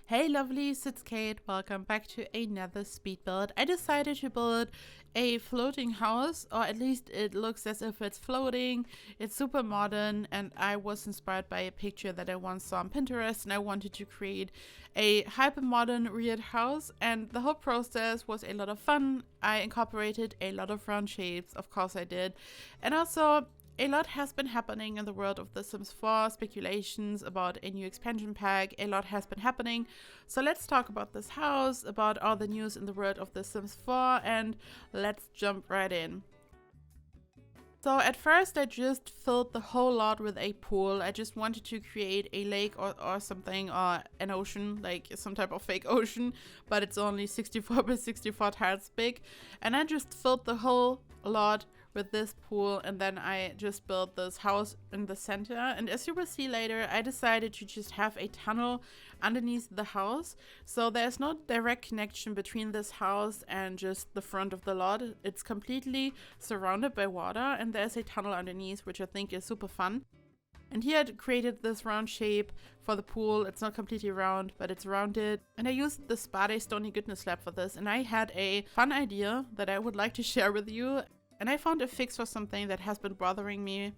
Hey lovelies, it's Kate. Welcome back to another speed build. I decided to build a floating house, or at least it looks as if it's floating. It's super modern, and I was inspired by a picture that I once saw on Pinterest, and I wanted to create a hyper modern weird house, and the whole process was a lot of fun. I incorporated a lot of round shapes, of course I did, and also a lot has been happening in the world of The Sims 4, speculations about a new expansion pack, a lot has been happening. So let's talk about this house, about all the news in the world of The Sims 4, and let's jump right in. So at first I just filled the whole lot with a pool. I just wanted to create a lake or something, or an ocean, like some type of fake ocean, but it's only 64 by 64 tiles big. And I just filled the whole lot with this pool, and then I just built this house in the center. And as you will see later, I decided to just have a tunnel underneath the house, so there's no direct connection between this house and just the front of the lot. It's completely surrounded by water, and there's a tunnel underneath, which I think is super fun. And here I created this round shape for the pool. It's not completely round, but it's rounded. And I used the Spade Stony Goodness slab for this, and I had a fun idea that I would like to share with you. And I found a fix for something that has been bothering me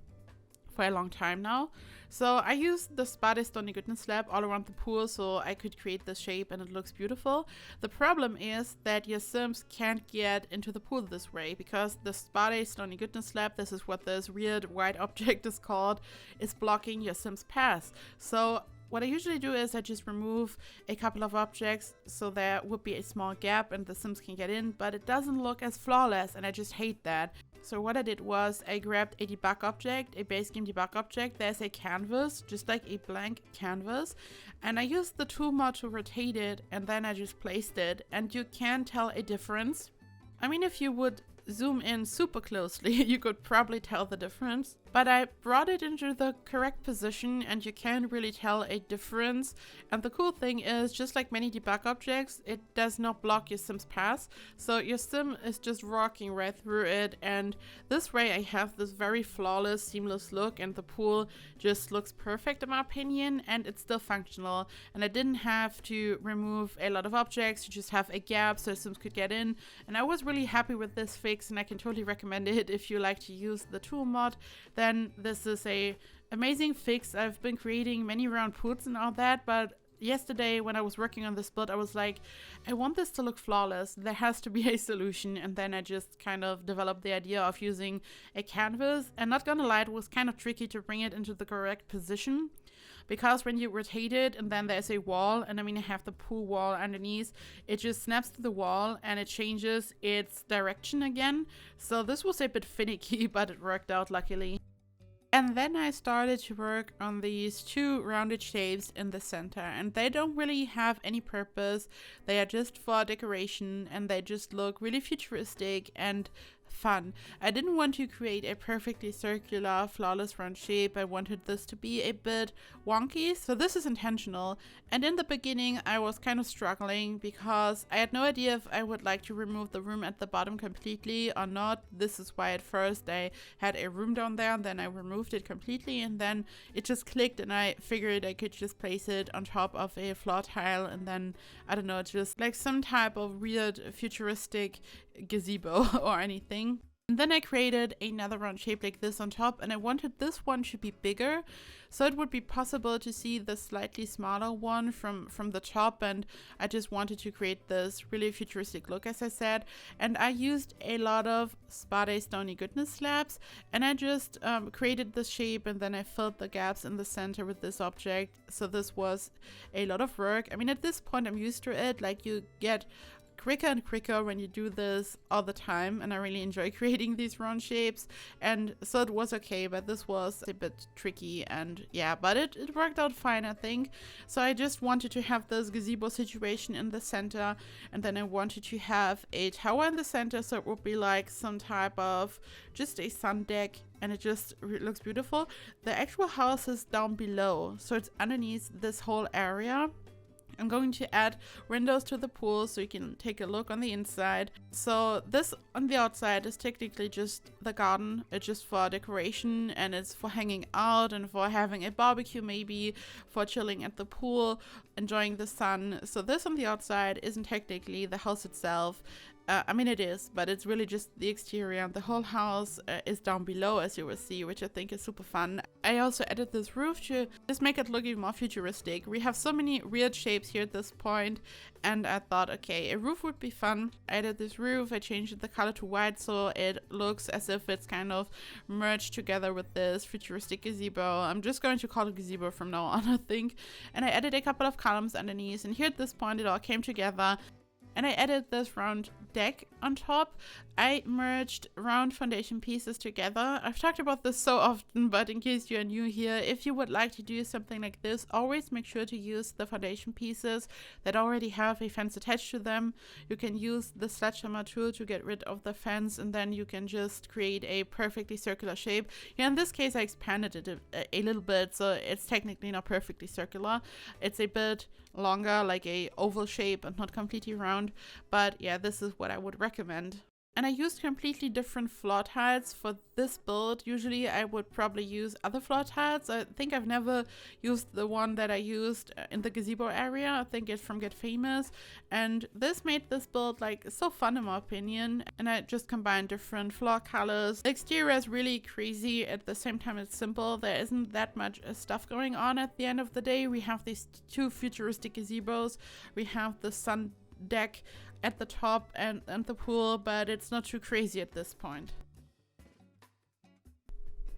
for a long time now. So I used the Spade Stony Goodness slab all around the pool so I could create this shape, and it looks beautiful. The problem is that your Sims can't get into the pool this way, because the Spade Stony Goodness slab, this is what this weird white object is called, is blocking your Sims path. So what I usually do is I just remove a couple of objects so there would be a small gap and the Sims can get in, but it doesn't look as flawless, and I just hate that. So what I did was I grabbed a debug object, a base game debug object. There's a canvas, just like a blank canvas, and I used the tool mod to rotate it, and then I just placed it, and you can tell a difference. I mean, if you would zoom in super closely, you could probably tell the difference. But I brought it into the correct position, and you can really tell a difference. And the cool thing is, just like many debug objects, it does not block your Sim's path. So your Sim is just rocking right through it. And this way I have this very flawless, seamless look, and the pool just looks perfect in my opinion, and it's still functional. And I didn't have to remove a lot of objects to just have a gap so Sims could get in. And I was really happy with this fix, and I can totally recommend it if you like to use the tool mod. Then this is a amazing fix. I've been creating many round pools and all that, but yesterday when I was working on this build, I was like, I want this to look flawless. There has to be a solution. And then I just kind of developed the idea of using a canvas, and not gonna lie, it was kind of tricky to bring it into the correct position, because when you rotate it and then there's a wall, and I mean I have the pool wall underneath, it just snaps to the wall and it changes its direction again. So this was a bit finicky, but it worked out luckily. And then I started to work on these two rounded shapes in the center, and they don't really have any purpose. They are just for decoration, and they just look really futuristic and fun. I didn't want to create a perfectly circular, flawless round shape. I wanted this to be a bit wonky, so this is intentional. And in the beginning I was kind of struggling because I had no idea if I would like to remove the room at the bottom completely or not. This is why at first I had a room down there, and then I removed it completely, and then it just clicked, and I figured I could just place it on top of a floor tile, and then I don't know, just like some type of weird futuristic gazebo or anything. And then I created another round shape like this on top, and I wanted this one to be bigger, so it would be possible to see the slightly smaller one from the top. And I just wanted to create this really futuristic look, as I said. And I used a lot of Spade Stony Goodness slabs, and I just created this shape, and then I filled the gaps in the center with this object. So this was a lot of work. I mean, at this point I'm used to it. Like, you get quicker and quicker when you do this all the time, and I really enjoy creating these round shapes, and so it was okay, but this was a bit tricky, and yeah, but it worked out fine, I think. So I just wanted to have this gazebo situation in the center, and then I wanted to have a tower in the center, so it would be like some type of just a sun deck, and it just looks beautiful. The actual house is down below, so it's underneath this whole area. I'm going to add windows to the pool so you can take a look on the inside. So this on the outside is technically just the garden. It's just for decoration, and it's for hanging out and for having a barbecue, maybe for chilling at the pool, enjoying the sun. So this on the outside isn't technically the house itself. I mean, it is, but it's really just the exterior, and the whole house is down below, as you will see, which I think is super fun. I also added this roof to just make it look even more futuristic. We have so many weird shapes here at this point, and I thought, okay, a roof would be fun. I added this roof, I changed the color to white so it looks as if it's kind of merged together with this futuristic gazebo. I'm just going to call it gazebo from now on, I think. And I added a couple of columns underneath, and here at this point it all came together. And I added this round deck on top. I merged round foundation pieces together. I've talked about this so often, but in case you're new here, if you would like to do something like this, always make sure to use the foundation pieces that already have a fence attached to them. You can use the sledgehammer tool to get rid of the fence, and then you can just create a perfectly circular shape. Yeah, in this case I expanded it a little bit, so it's technically not perfectly circular. It's a bit longer, like a oval shape, and not completely round. But yeah, this is what I would recommend. And I used completely different floor tiles for this build. Usually I would probably use other floor tiles. I think I've never used the one that I used in the gazebo area. I think it's from Get Famous. And this made this build like so fun in my opinion. And I just combined different floor colors. The exterior is really crazy. At the same time it's simple. There isn't that much stuff going on at the end of the day. We have these two futuristic gazebos. We have the sun deck at the top and the pool, but it's not too crazy at this point.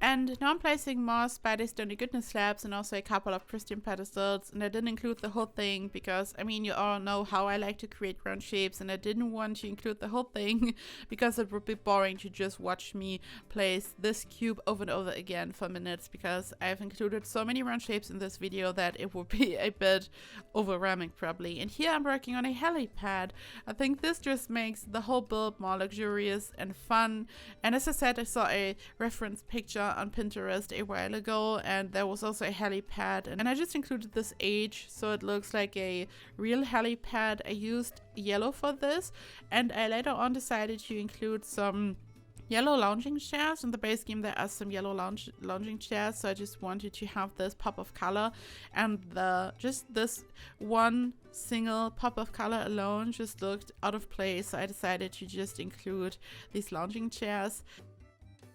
And now I'm placing more Spider Stony Goodness slabs and also a couple of pristine pedestals, and I didn't include the whole thing because, I mean, you all know how I like to create round shapes, and I didn't want to include the whole thing because it would be boring to just watch me place this cube over and over again for minutes, because I've included so many round shapes in this video that it would be a bit overwhelming probably. And here I'm working on a helipad. I think this just makes the whole build more luxurious and fun, and as I said, I saw a reference picture on Pinterest a while ago, and there was also a helipad, and I just included this age so it looks like a real helipad. I used yellow for this, and I later on decided to include some yellow lounging chairs. In the base game there are some yellow lounging chairs, so I just wanted to have this pop of color, and just this one single pop of color alone just looked out of place, so I decided to just include these lounging chairs.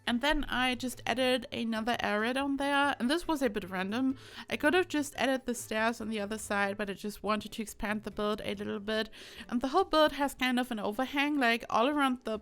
And then I just added another area down there, and this was a bit random. I could have just added the stairs on the other side, but I just wanted to expand the build a little bit. And the whole build has kind of an overhang, like all around the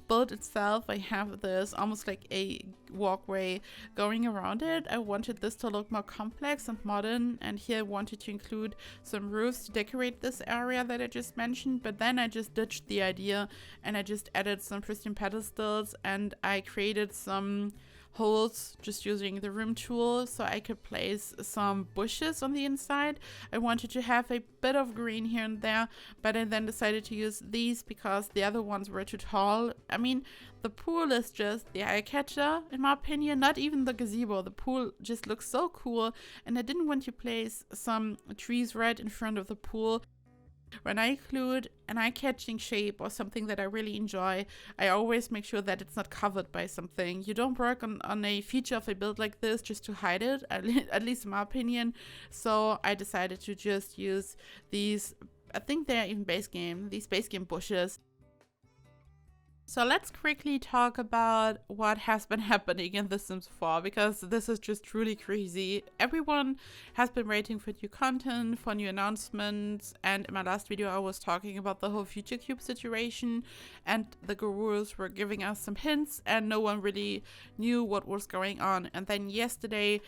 build itself. I have this almost like a walkway going around it. I wanted this to look more complex and modern, and here I wanted to include some roofs to decorate this area that I just mentioned, but then I just ditched the idea and I just added some pristine pedestals, and I created some holes just using the room tool so I could place some bushes on the inside. I wanted to have a bit of green here and there, but I then decided to use these because the other ones were too tall. I mean, the pool is just the eye catcher in my opinion, not even the gazebo. The pool just looks so cool, and I didn't want to place some trees right in front of the pool. When I include an eye-catching shape or something that I really enjoy, I always make sure that it's not covered by something. You don't work on a feature of a build like this just to hide it, at least in my opinion. So I decided to just use these, I think they're even these base game bushes. So let's quickly talk about what has been happening in The Sims 4, because this is just truly crazy. Everyone has been waiting for new content, for new announcements, and in my last video I was talking about the whole Future Cube situation, and the gurus were giving us some hints and no one really knew what was going on. And then yesterday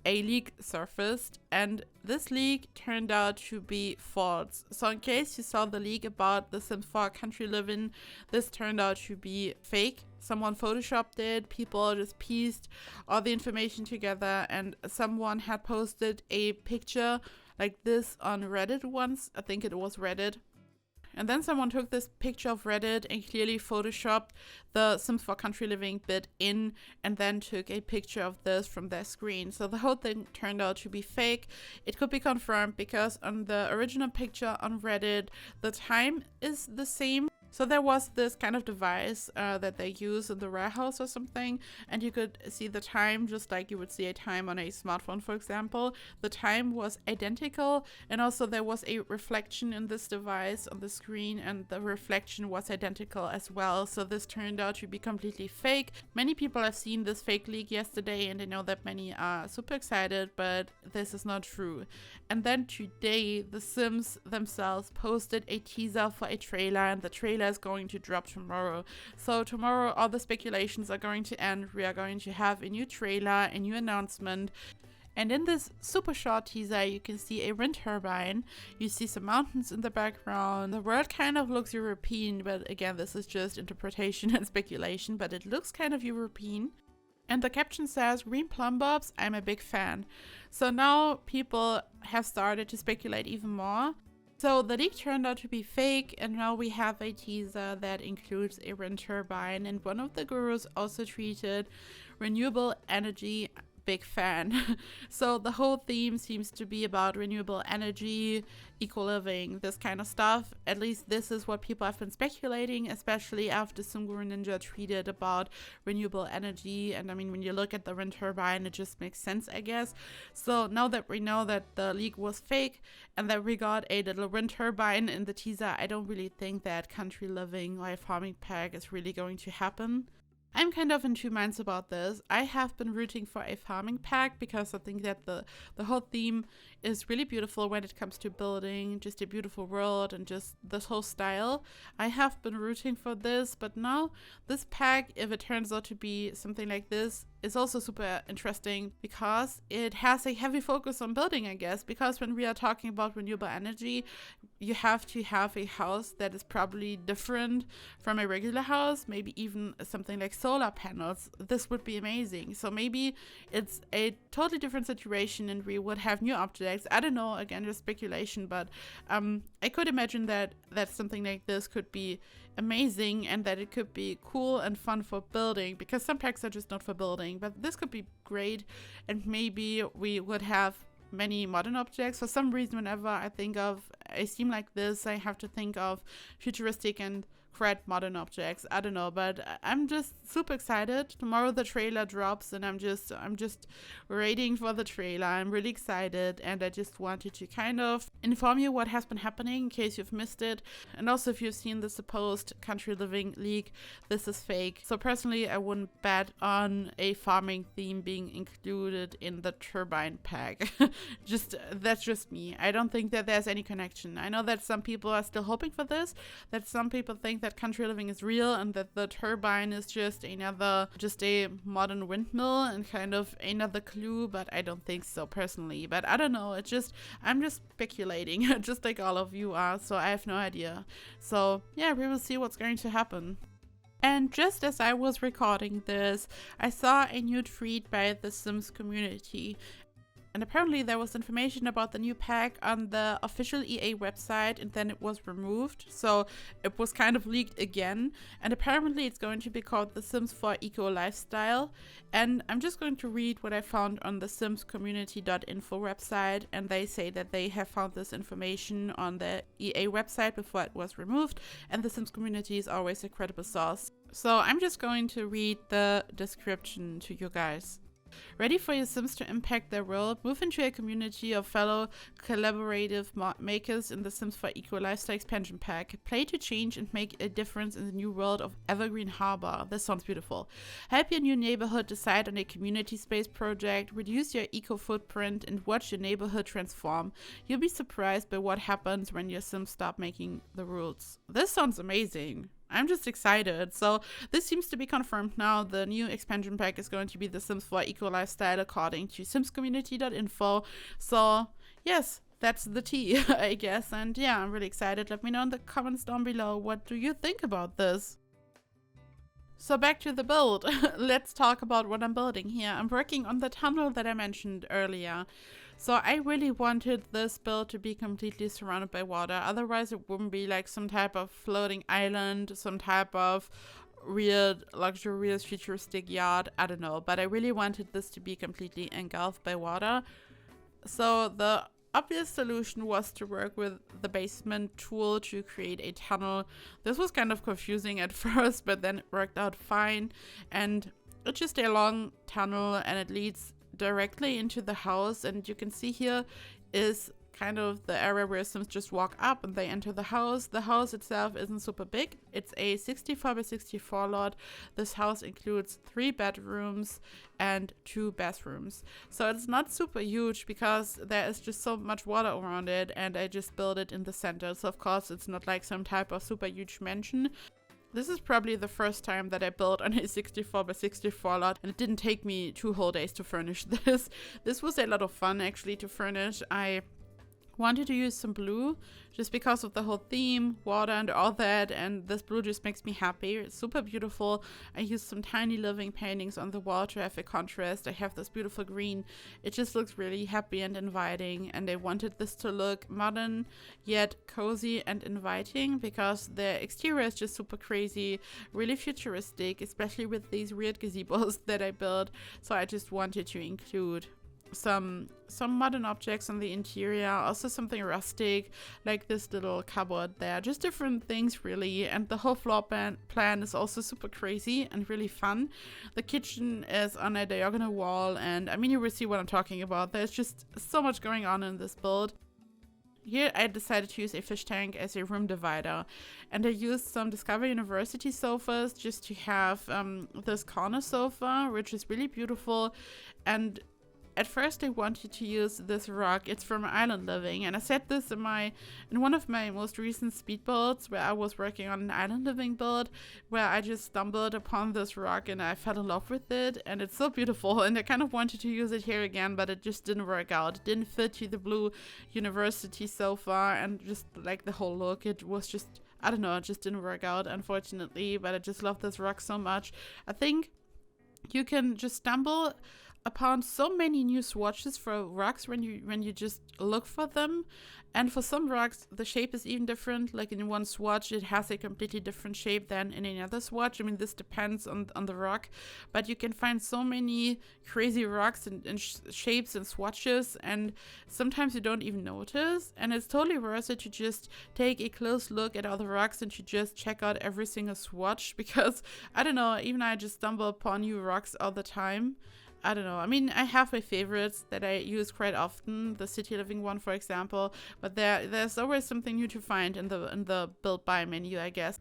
a leak surfaced, and this leak turned out to be false. So in case you saw the leak about the Sims 4 country living, this turned out to be fake. Someone photoshopped it, people just pieced all the information together, and someone had posted a picture like this on Reddit once. I think it was Reddit. And then someone took this picture of Reddit and clearly photoshopped the Sims 4 Country Living bit in, and then took a picture of this from their screen. So the whole thing turned out to be fake. It could be confirmed because on the original picture on Reddit, the time is the same. So there was this kind of device that they use in the warehouse or something, and you could see the time just like you would see a time on a smartphone, for example. The time was identical, and also there was a reflection in this device on the screen, and the reflection was identical as well. So this turned out to be completely fake. Many people have seen this fake leak yesterday, and I know that many are super excited, but this is not true. And then today, The Sims themselves posted a teaser for a trailer, and the trailer is going to drop tomorrow. So tomorrow, all the speculations are going to end. We are going to have a new trailer, a new announcement. And in this super short teaser, you can see a wind turbine. You see some mountains in the background. The world kind of looks European, but again, this is just interpretation and speculation, but it looks kind of European. And the caption says, "Green plum bobs, I'm a big fan." So now people have started to speculate even more. So the leak turned out to be fake, and now we have a teaser that includes a wind turbine, and one of the gurus also tweeted, "Renewable energy, big fan." So the whole theme seems to be about renewable energy, eco-living, this kind of stuff. At least this is what people have been speculating, especially after Sunguru Ninja tweeted about renewable energy. And I mean, when you look at the wind turbine, it just makes sense, I guess. So now that we know that the leak was fake and that we got a little wind turbine in the teaser, I don't really think that country living or a farming pack is really going to happen. I'm kind of in two minds about this. I have been rooting for a farming pack because I think that the whole theme is really beautiful when it comes to building, just a beautiful world and just this whole style. I have been rooting for this, but now this pack, if it turns out to be something like this, is also super interesting because it has a heavy focus on building, I guess, because when we are talking about renewable energy, you have to have a house that is probably different from a regular house, maybe even something like solar panels. This would be amazing. So maybe it's a totally different situation and we would have new objects. I don't know, again, just speculation, but I could imagine that something like this could be amazing and that it could be cool and fun for building, because some packs are just not for building, but this could be great. And maybe we would have many modern objects. For some reason, whenever I think of a theme like this, I have to think of futuristic and quite modern objects. I don't know, but I'm just super excited. Tomorrow the trailer drops and I'm just waiting for the trailer. I'm really excited, and I just wanted to kind of inform you what has been happening in case you've missed it. And also, if you've seen the supposed country living leak, this is fake. So personally, I wouldn't bet on a farming theme being included in the turbine pack. That's just me. I don't think that there's any connection. I know that some people are still hoping for this, that some people think that country living is real and that the turbine is just a modern windmill and kind of another clue, but I don't think so personally. But I don't know, I'm just speculating just like all of you are, so I have no idea. So yeah, we will see what's going to happen. And just as I was recording this, I saw a new tweet by the Sims community. And apparently there was information about the new pack on the official EA website, and then it was removed. So it was kind of leaked again. And apparently it's going to be called The Sims 4 Eco Lifestyle. And I'm just going to read what I found on the simscommunity.info website. And they say that they have found this information on the EA website before it was removed. And the Sims community is always a credible source. So I'm just going to read the description to you guys. Ready for your Sims to impact their world? Move into a community of fellow collaborative makers in the Sims 4 Eco Lifestyle Expansion Pack. Play to change and make a difference in the new world of Evergreen Harbor. This sounds beautiful. Help your new neighborhood decide on a community space project, reduce your eco footprint, and watch your neighborhood transform. You'll be surprised by what happens when your Sims stop making the rules. This sounds amazing. I'm just excited. So this seems to be confirmed now. The new expansion pack is going to be the Sims 4 Eco Lifestyle according to simscommunity.info. So yes, that's the tea, I guess. And yeah, I'm really excited. Let me know in the comments down below. What do you think about this? So back to the build. Let's talk about what I'm building here. I'm working on the tunnel that I mentioned earlier. So I really wanted this build to be completely surrounded by water. Otherwise it wouldn't be like some type of floating island, some type of weird, luxurious, futuristic yacht. I don't know. But I really wanted this to be completely engulfed by water. So the obvious solution was to work with the basement tool to create a tunnel. This was kind of confusing at first, but then it worked out fine. And it's just a long tunnel and it leads directly into the house, and you can see here is kind of the area where Sims just walk up and they enter the house. The house itself isn't super big. It's a 64 by 64 lot. This house includes 3 bedrooms and 2 bathrooms. So it's not super huge because there is just so much water around it, and I just built it in the center. So of course it's not like some type of super huge mansion. This is probably the first time that I built on a 64 by 64 lot, and it didn't take me 2 whole days to furnish this. This was a lot of fun actually to furnish. I wanted to use some blue just because of the whole theme, water and all that, and this blue just makes me happy. It's super beautiful. I used some tiny living paintings on the wall to have a contrast. I have this beautiful green. It just looks really happy and inviting, and I wanted this to look modern yet cozy and inviting because the exterior is just super crazy, really futuristic, especially with these weird gazebos that I built. So I just wanted to include some modern objects on the interior, also something rustic like this little cupboard there, just different things really. And the whole floor plan is also super crazy and really fun. The kitchen is on a diagonal wall, and I mean, you will see what I'm talking about. There's just so much going on in this build. Here I decided to use a fish tank as a room divider, and I used some Discover University sofas just to have this corner sofa, which is really beautiful. And at first I wanted to use this rug. It's from Island Living, and I said this in one of my most recent speed builds where I was working on an Island Living build, where I just stumbled upon this rug and I fell in love with it, and it's so beautiful, and I kind of wanted to use it here again, but it just didn't work out. It didn't fit to the blue university sofa, and just like the whole look, it was just, I don't know, it just didn't work out unfortunately. But I just love this rug so much. I think you can just stumble upon so many new swatches for rugs when you just look for them. And for some rugs the shape is even different. Like in one swatch it has a completely different shape than in another swatch. I mean, this depends on the rug, but you can find so many crazy rugs and shapes and swatches, and sometimes you don't even notice. And it's totally worth it to just take a close look at all the rugs and to just check out every single swatch, because I don't know, even I just stumble upon new rugs all the time. I don't know. I mean, I have my favorites that I use quite often, the City Living one, for example, but there's always something new to find in the build by menu, I guess.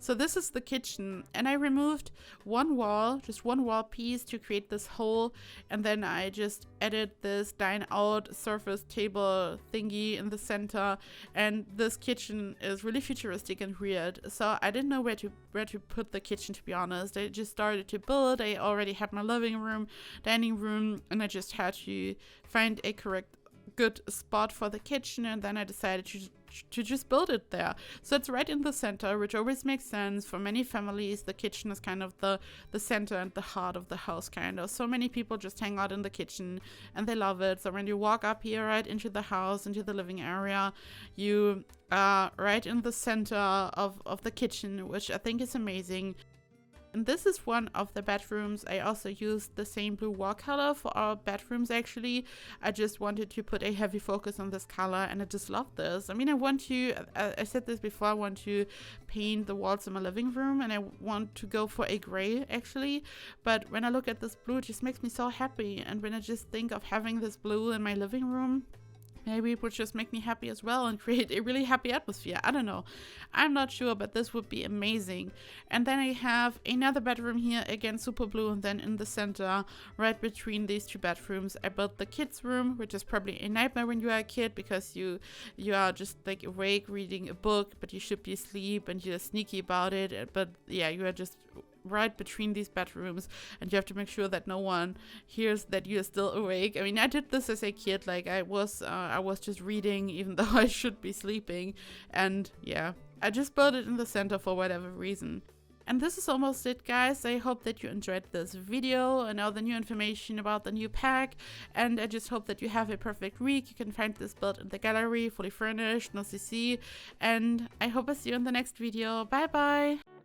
So this is the kitchen, and I removed just one wall piece to create this hole, and then I just added this dine out surface table thingy in the center. And this kitchen is really futuristic and weird, so I didn't know where to put the kitchen, to be honest. I just started to build. I already had my living room, dining room, and I just had to find a good spot for the kitchen, and then I decided to just build it there. So it's right in the center, which always makes sense. For many families the kitchen is kind of the center and the heart of the house, kind of. So many people just hang out in the kitchen and they love it. So when you walk up here right into the house, into the living area, you are right in the center of the kitchen, which I think is amazing. And this is one of the bedrooms. I also used the same blue wall color for our bedrooms actually. I just wanted to put a heavy focus on this color, and I just love this. I mean, I said this before, I want to paint the walls in my living room, and I want to go for a gray actually. But when I look at this blue, it just makes me so happy. And when I just think of having this blue in my living room, maybe it would just make me happy as well and create a really happy atmosphere. I don't know. I'm not sure, but this would be amazing. And then I have another bedroom here, again super blue, and then in the center, right between these 2 bedrooms, I built the kids' room, which is probably a nightmare when you are a kid, because you are just like awake reading a book, but you should be asleep and you're sneaky about it. But yeah, you are just right between these bedrooms, and you have to make sure that no one hears that you're still awake. I mean, I did this as a kid, like I was just reading even though I should be sleeping, and yeah, I just built it in the center for whatever reason. And this is almost it, guys. I hope that you enjoyed this video and all the new information about the new pack, and I just hope that you have a perfect week. You can find this build in the gallery, fully furnished, no CC, and I hope I see you in the next video. Bye bye!